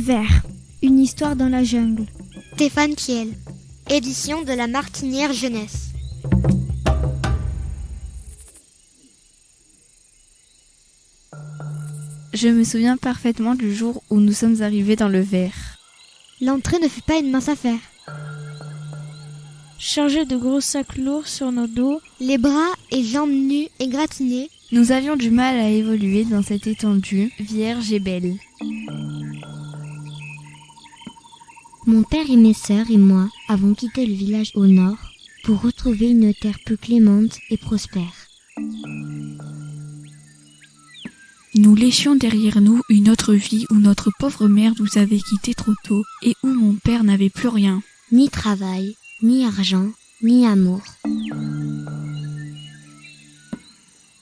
Vert, une histoire dans la jungle. Stéphane Kiel, édition de la Martinière Jeunesse. Je me souviens parfaitement du jour où nous sommes arrivés dans le Vert. L'entrée ne fut pas une mince affaire. Chargés de gros sacs lourds sur nos dos, les bras et jambes nus et gratinés, nous avions du mal à évoluer dans cette étendue vierge et belle. Mon père et mes sœurs et moi avons quitté le village au nord pour retrouver une terre plus clémente et prospère. Nous laissions derrière nous une autre vie où notre pauvre mère nous avait quittés trop tôt et où mon père n'avait plus rien. Ni travail, ni argent, ni amour.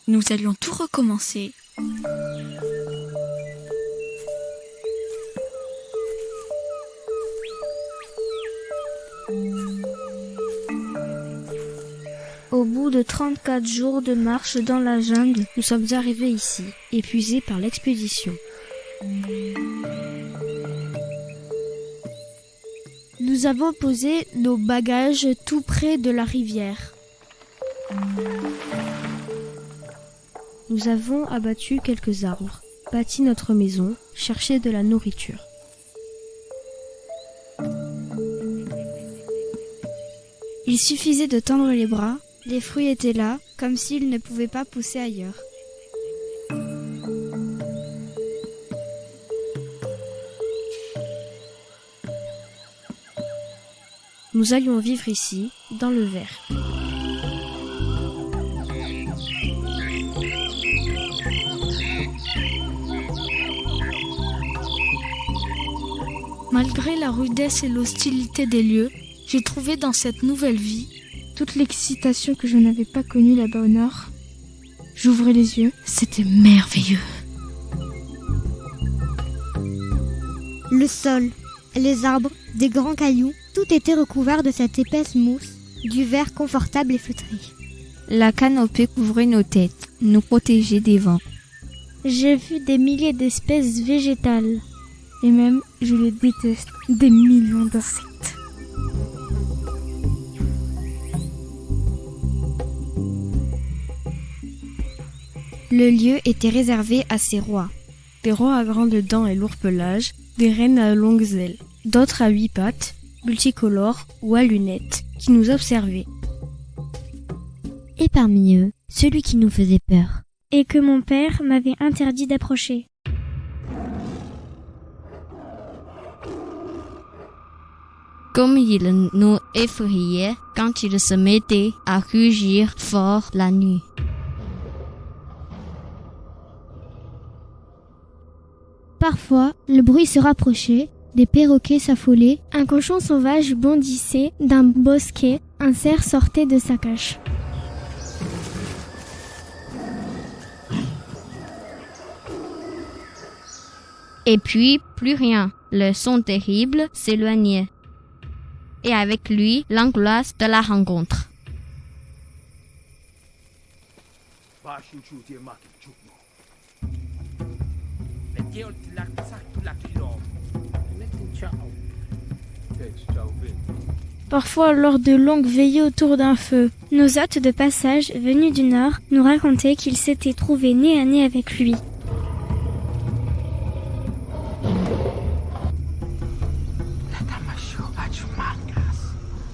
Nous allions tout recommencer. Au bout de 34 jours de marche dans la jungle, nous sommes arrivés ici, épuisés par l'expédition. Nous avons posé nos bagages tout près de la rivière. Nous avons abattu quelques arbres, bâti notre maison, cherché de la nourriture. Il suffisait de tendre les bras, les fruits étaient là, comme s'ils ne pouvaient pas pousser ailleurs. Nous allions vivre ici, dans le Vert. Malgré la rudesse et l'hostilité des lieux, j'ai trouvé dans cette nouvelle vie toute l'excitation que je n'avais pas connue là-bas au nord. J'ouvrais les yeux, c'était merveilleux. Le sol, les arbres, des grands cailloux, tout était recouvert de cette épaisse mousse, du verre confortable et feutré. La canopée couvrait nos têtes, nous protégeait des vents. J'ai vu des milliers d'espèces végétales. Et même, je les déteste, des millions d'insectes. Le lieu était réservé à ces rois. Des rois à grandes dents et lourds pelages, des reines à longues ailes, d'autres à 8 pattes, multicolores ou à lunettes, qui nous observaient. Et parmi eux, celui qui nous faisait peur. Et que mon père m'avait interdit d'approcher. Comme il nous effrayait quand il se mettait à rugir fort la nuit. Parfois, le bruit se rapprochait, des perroquets s'affolaient, un cochon sauvage bondissait d'un bosquet, un cerf sortait de sa cache. Et puis, plus rien. Le son terrible s'éloignait. Et avec lui, l'angoisse de la rencontre. Parfois, lors de longues veillées autour d'un feu, nos hôtes de passage venus du nord nous racontaient qu'ils s'étaient trouvés nez à nez avec lui.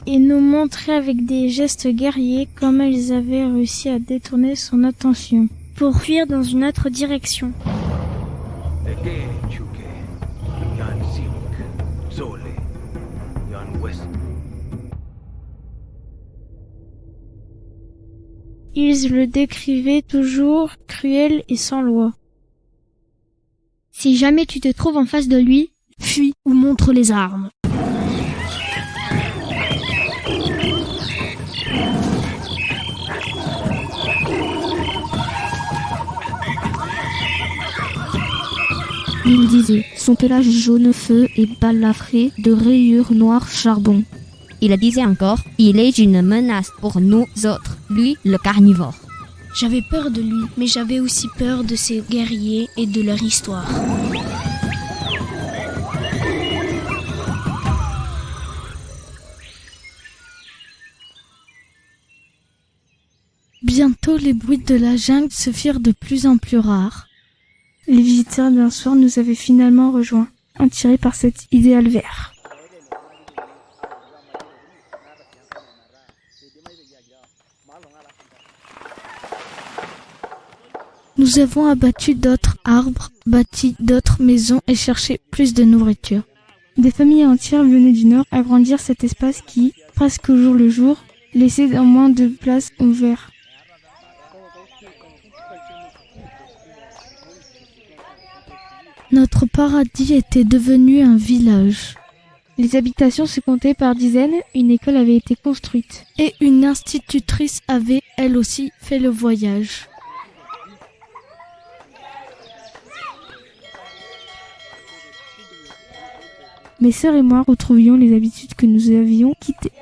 Et nous montraient avec des gestes guerriers comment ils avaient réussi à détourner son attention pour fuir dans une autre direction. Ils le décrivaient toujours cruel et sans loi. Si jamais tu te trouves en face de lui, fuis ou montre les armes. Il disait, son pelage jaune feu est balafré de rayures noires charbon. Il disait encore, il est une menace pour nous autres, lui le carnivore. J'avais peur de lui, mais j'avais aussi peur de ces guerriers et de leur histoire. Bientôt, les bruits de la jungle se firent de plus en plus rares. Les visiteurs d'un soir nous avaient finalement rejoints, attirés par cet idéal vert. Nous avons abattu d'autres arbres, bâti d'autres maisons et cherché plus de nourriture. Des familles entières venaient du nord agrandir cet espace qui, presque au jour le jour, laissait en moins de place ouverte. Notre paradis était devenu un village. Les habitations se comptaient par dizaines, une école avait été construite. Et une institutrice avait, elle aussi, fait le voyage. Mes sœurs et moi retrouvions les habitudes que nous avions quittées.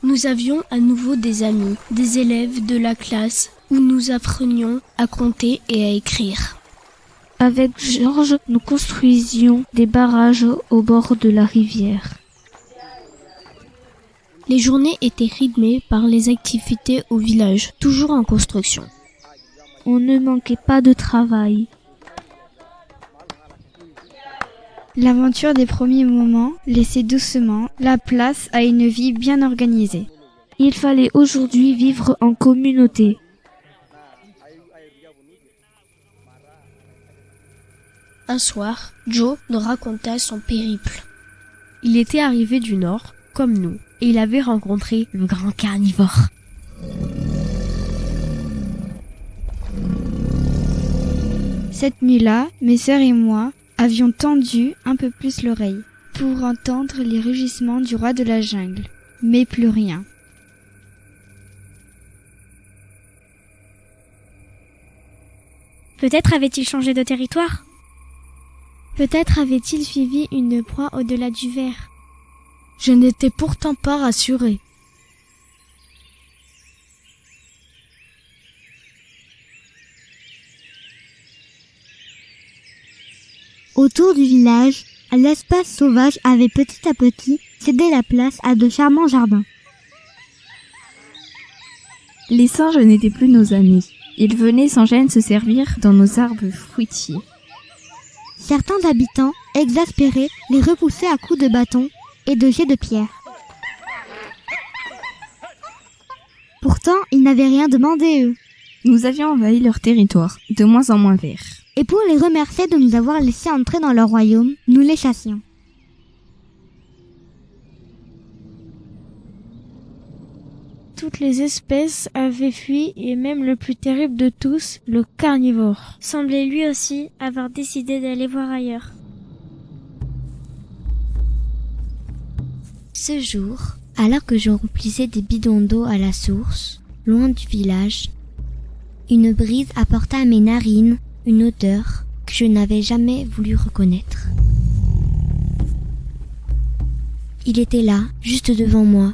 Nous avions à nouveau des amis, des élèves de la classe où nous apprenions à compter et à écrire. Avec Georges, nous construisions des barrages au bord de la rivière. Les journées étaient rythmées par les activités au village, toujours en construction. On ne manquait pas de travail. L'aventure des premiers moments laissait doucement la place à une vie bien organisée. Il fallait aujourd'hui vivre en communauté. Un soir, Joe nous raconta son périple. Il était arrivé du nord, comme nous, et il avait rencontré le grand carnivore. Cette nuit-là, mes sœurs et moi avions tendu un peu plus l'oreille pour entendre les rugissements du roi de la jungle, mais plus rien. Peut-être avait-il changé de territoire? Peut-être avait-il suivi une proie au-delà du verre. Je n'étais pourtant pas rassurée. Autour du village, l'espace sauvage avait petit à petit cédé la place à de charmants jardins. Les singes n'étaient plus nos amis. Ils venaient sans gêne se servir dans nos arbres fruitiers. Certains habitants, exaspérés, les repoussaient à coups de bâton et de jets de pierre. Pourtant, ils n'avaient rien demandé, eux. Nous avions envahi leur territoire, de moins en moins vert. Et pour les remercier de nous avoir laissés entrer dans leur royaume, nous les chassions. Toutes les espèces avaient fui et même le plus terrible de tous, le carnivore, semblait lui aussi avoir décidé d'aller voir ailleurs. Ce jour, alors que je remplissais des bidons d'eau à la source, loin du village, une brise apporta à mes narines une odeur que je n'avais jamais voulu reconnaître. Il était là, juste devant moi.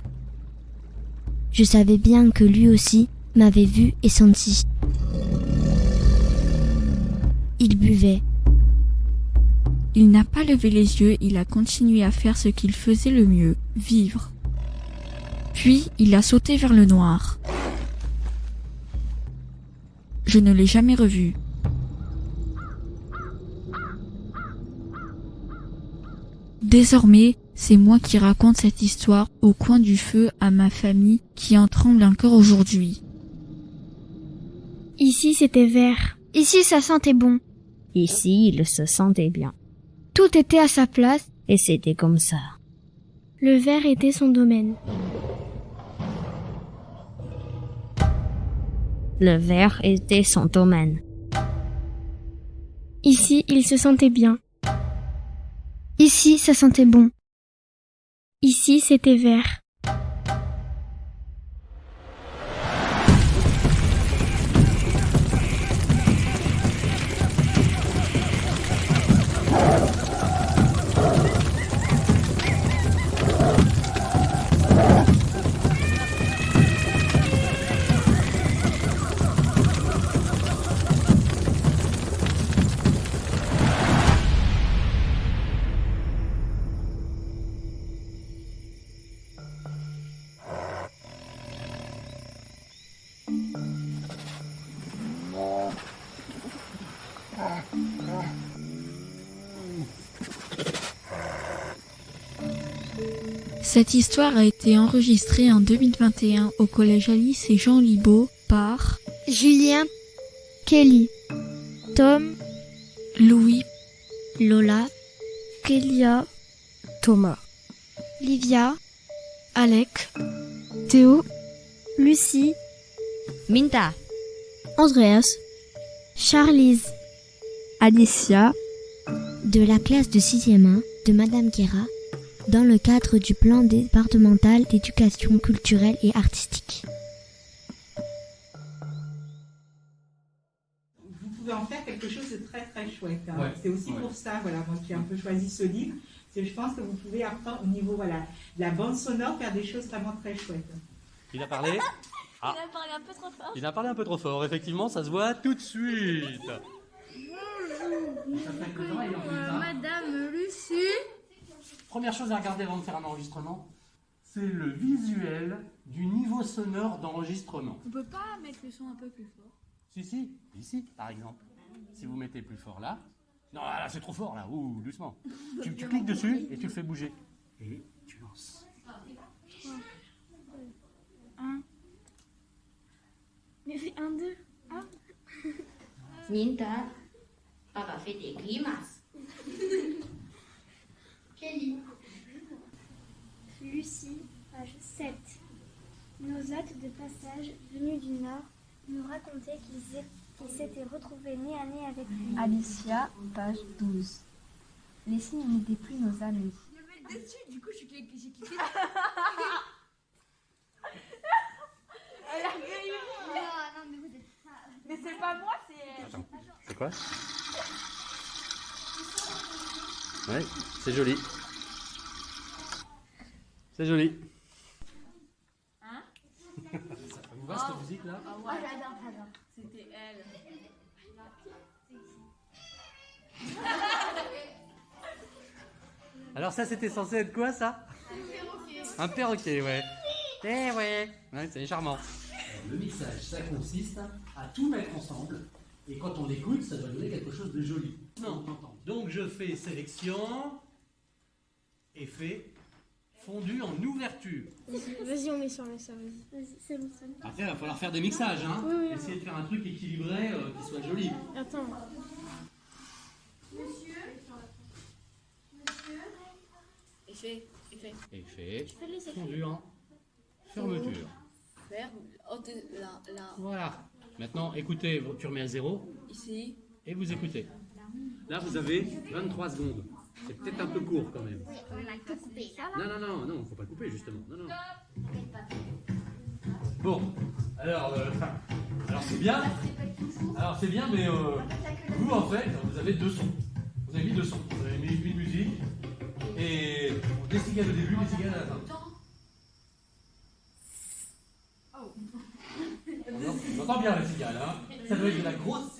Je savais bien que lui aussi m'avait vu et senti. Il buvait. Il n'a pas levé les yeux, il a continué à faire ce qu'il faisait le mieux, vivre. Puis il a sauté vers le noir. Je ne l'ai jamais revu. Désormais, c'est moi qui raconte cette histoire au coin du feu à ma famille qui en tremble encore aujourd'hui. Ici, c'était vert. Ici, ça sentait bon. Ici, il se sentait bien. Tout était à sa place. Et c'était comme ça. Le vert était son domaine. Le vert était son domaine. Ici, il se sentait bien. Ici, ça sentait bon. Ici, c'était vert. Cette histoire a été enregistrée en 2021 au collège Alice et Jean Libaud par Julien, Kelly, Tom, Louis, Lola, Kélia, Thomas, Livia, Alec, Théo, Lucie, Minta, Andreas, Charlize, Alicia, de la classe de 6e 1 de Madame Guéra, dans le cadre du plan départemental d'éducation culturelle et artistique. Vous pouvez en faire quelque chose de très très chouette. Hein. Ouais, c'est aussi pour ça, voilà, moi qui ai un peu choisi ce livre, c'est que je pense que vous pouvez apprendre au niveau voilà, de la bande sonore, faire des choses vraiment très chouettes. Il a parlé Il a parlé un peu trop fort. Il a parlé un peu trop fort, effectivement, ça se voit tout de suite. Madame Lucie. Première chose à regarder avant de faire un enregistrement, c'est le visuel du niveau sonore d'enregistrement. On peut pas mettre le son un peu plus fort? Si, ici, par exemple. Si vous mettez plus fort là, non, là, c'est trop fort, là, ouh, doucement. Tu cliques dessus et tu le fais bouger. Et tu lances. Mais fais 1, 2, 1. Minta, papa fait des grimaces. Kelly. Lucie, page 7. Nos hôtes de passage venus du Nord nous racontaient qu'ils s'étaient retrouvés nez à nez avec lui. Alicia, page 12. Les signes n'étaient plus nos amis. Je vais le dessus, du coup j'ai cliqué. Elle a gagné. Non, mais vous êtes pas... Mais c'est pas moi, c'est elle. Attends, c'est quoi? Ouais, c'est joli. C'est joli. Hein? Ça vous va cette musique là? Ah ouais, j'adore. C'était elle. Alors ça c'était censé être quoi ça? Un perroquet, ouais. Eh ouais, c'est charmant. Le mixage, ça consiste à tout mettre ensemble et quand on l'écoute, ça doit donner quelque chose de joli. Non, on entend. Donc je fais sélection, effet, fondu en ouverture. Vas-y, on met sur le sol. Vas-y, c'est bon, c'est bon. Après, il va falloir faire des mixages, hein. Oui. Essayer de faire un truc équilibré qui soit joli. Attends. Effet. Effet, Fais les effets. fondu en fermeture. Faire. Oh, là. Voilà. Maintenant, écoutez, tu remets à 0 Ici. et vous écoutez. Là, vous avez 23 secondes. C'est peut-être un peu court quand même. On peut couper ça là. Non, faut pas le couper justement. Non. Bon, alors c'est bien. Alors c'est bien, mais vous en fait, vous avez deux sons. Vous avez mis deux sons. Vous avez mis une musique et des cigales au début, des cigales à la fin. On entend bien la cigale, hein. Ça doit être de la grosse